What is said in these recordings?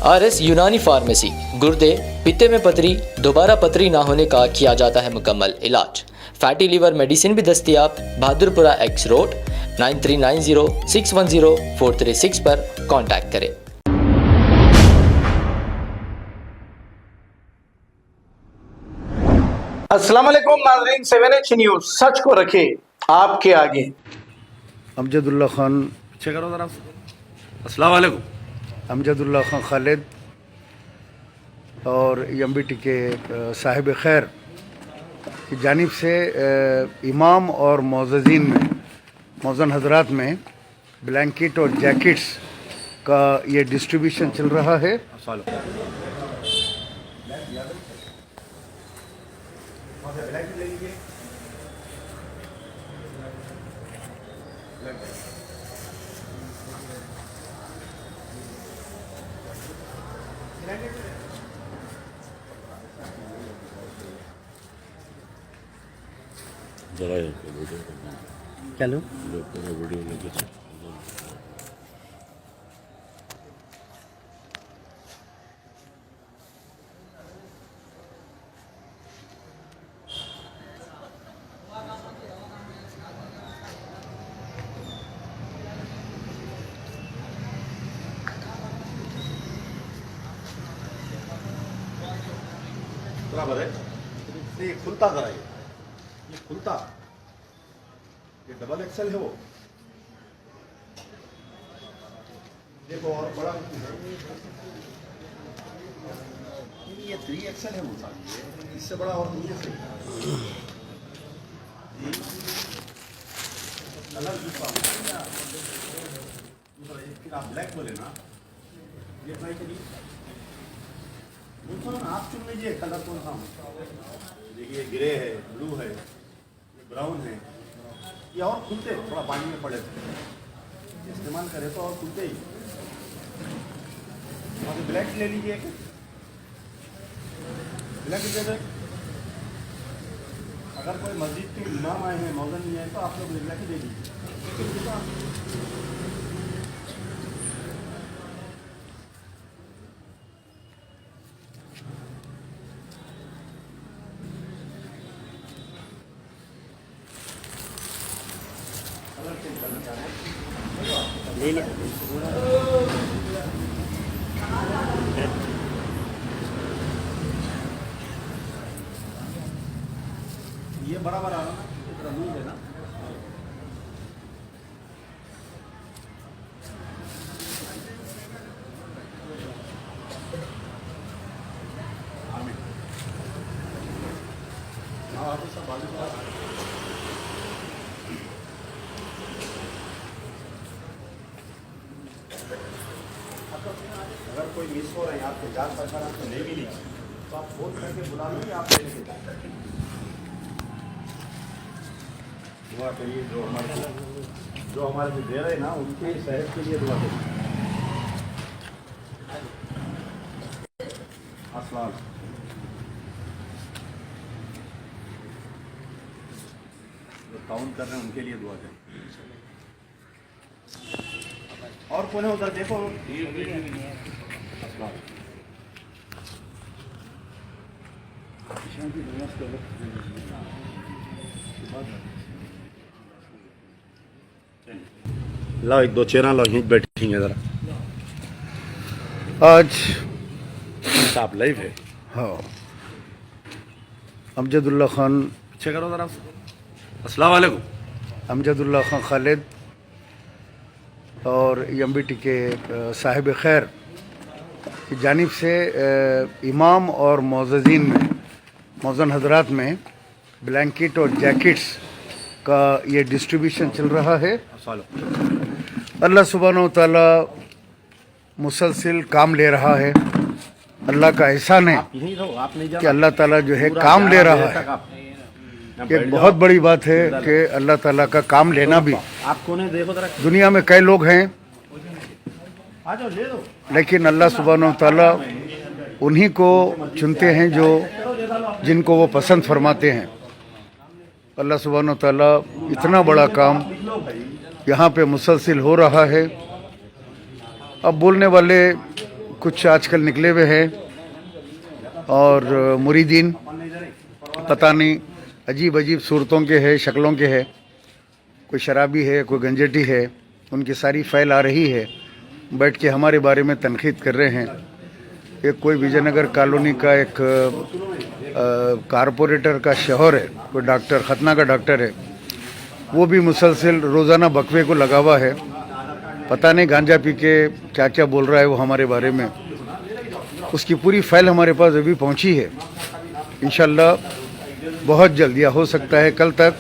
RS यूनानी pharmacy, गुर्दे, पित्ते में पथरी, दोबारा पथरी ना होने का किया जाता है मुकम्मल इलाज। फैटी लीवर मेडिसिन भी दस्तियाब। बहादुरपुरा X रोड 9390610436 पर कांटेक्ट करें। अस्सलाम वालेकुम नाज़रीन, 7H न्यूज़ सच को रखे आपके आगे। अमजदुल्ला खान पीछे करो जरा। अस्सलाम वालेकुम। अमजदुल्ला खान खालिद और MBT के साहिब खैर की जानिब से इमाम और मौज़ज़ीन में मौज़न हज़रात में ब्लैंकेट और जैकेट्स का ये डिस्ट्रीब्यूशन चल रहा है। चलो बराबर है। ये खुलता जरा, ये खुलता, ये डबल एक्सेल है वो। देखो और बड़ा ये 3XL है वो सारी, इससे बड़ा और नहीं है। कलर दूसरा फिर आप ब्लैक बोले ना, ये ट्राई करिए। आप चुन लीजिए कलर कौन सा। देखिए ग्रे है, ब्लू है, ये ब्राउन है। ये और खुलते थोड़ा पानी में पड़े इस्तेमाल करें तो और खुलते ही। और ब्लैक ले लीजिए, ब्लैक दे दे। अगर कोई मस्जिद के इमाम आए हैं, मौजन नहीं आए, तो आप लोग ब्लैक ही दे दीजिए। ये बराबर आ रहा ना, इतना लूज है ना। सब बाजू अगर कोई मिस हो रहे हैं आपके जान पहचान आपको नहीं मिली, तो आप फोन करके बुला लीजिए, आप लेके दुआ करिए। जो हमारे को दे रहे हैं ना, उनके सेहत के लिए दुआ करिए। अस्सलाम। जो ताउन कर रहे हैं उनके लिए दुआ करिए। और कौन है उधर देखो। लो एक दो चेहरा लो, यहीं बैठेंगे जरा। आज आप लाइव है। हाँ, अमजदुल्ला खान पीछे करो जरा। अस्सलाम वालेकुम। अमजदुल्ला खान खालिद और MBT के साहिब खैर की जानिब से इमाम और मौज़ज़ीन में मौज़न हज़रात में ब्लैंकेट और जैकेट्स का ये डिस्ट्रीब्यूशन चल रहा है। अल्लाह सुब्हानहू तआला मुसलसिल काम ले रहा है। अल्लाह का एहसान है कि अल्लाह ताला जो है काम ले रहा है। एक बहुत बड़ी बात है कि अल्लाह ताला का काम लेना भी। दुनिया में कई लोग हैं, लेकिन अल्लाह सुब्हानहू तआला उन्हीं को चुनते हैं जो जिनको वो पसंद फरमाते हैं। अल्लाह सुब्हानहू तआला इतना बड़ा काम यहाँ पे मुसलसिल हो रहा है। अब बोलने वाले कुछ आजकल निकले हुए हैं और मुरीदीन पता नहीं अजीब अजीब सूरतों के हैं, शक्लों के हैं, कोई शराबी है, कोई गंजेटी है, उनकी सारी फाइल आ रही है, बैठ के हमारे बारे में तनकीद कर रहे हैं। एक कोई विजयनगर कॉलोनी का एक कारपोरेटर का शौहर है, कोई डॉक्टर, खतना का डॉक्टर है, वो भी मुसलसल रोज़ाना बकवे को लगा हुआ है। पता नहीं गांजा पी के क्या क्या बोल रहा है वो हमारे बारे में। उसकी पूरी फाइल हमारे पास अभी पहुंची है। इंशाल्लाह बहुत जल्द या हो सकता है कल तक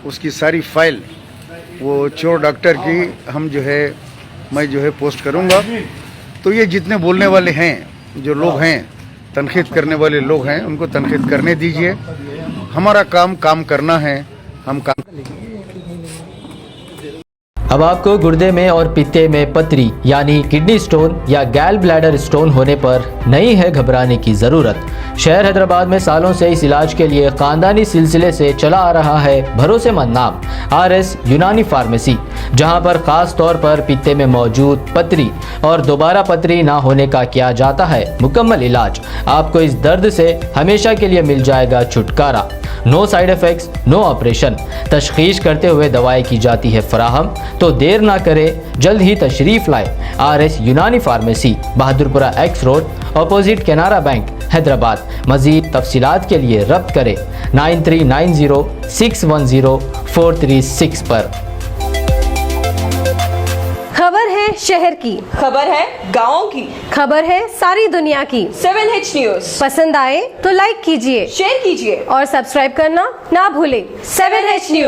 उसकी सारी फाइल वो चोर डॉक्टर की मैं पोस्ट करूंगा। तो ये जितने बोलने वाले हैं, जो लोग हैं, तनकीद करने वाले लोग हैं, उनको तनकीद करने दीजिए। हमारा काम करना है, हम काम। अब आपको गुर्दे में और पित्ते में पथरी यानी किडनी स्टोन या गैल ब्लैडर स्टोन होने पर नहीं है घबराने की ज़रूरत। शहर हैदराबाद में सालों से इस इलाज के लिए ख़ानदानी सिलसिले से चला आ रहा है भरोसेमंद नाम RS यूनानी फार्मेसी, जहां पर ख़ास तौर पर पित्ते में मौजूद पथरी और दोबारा पथरी ना होने का किया जाता है मुकम्मल इलाज। आपको इस दर्द से हमेशा के लिए मिल जाएगा छुटकारा। No side effects, no operation. तशखीस करते हुए दवाएं की जाती है फराहम। तो देर ना करें, जल्द ही तशरीफ़ लाए RS यूनानी pharmacy, Bahadurpura X road, opposite Canara bank, Hyderabad. मज़ीद तफसीलात के लिए रब्त करें 9390610436 पर। खबर है शहर की, खबर है गाँव की, खबर है सारी दुनिया की। 7H न्यूज पसंद आए तो लाइक कीजिए, शेयर कीजिए और सब्सक्राइब करना ना भूलें। 7H news.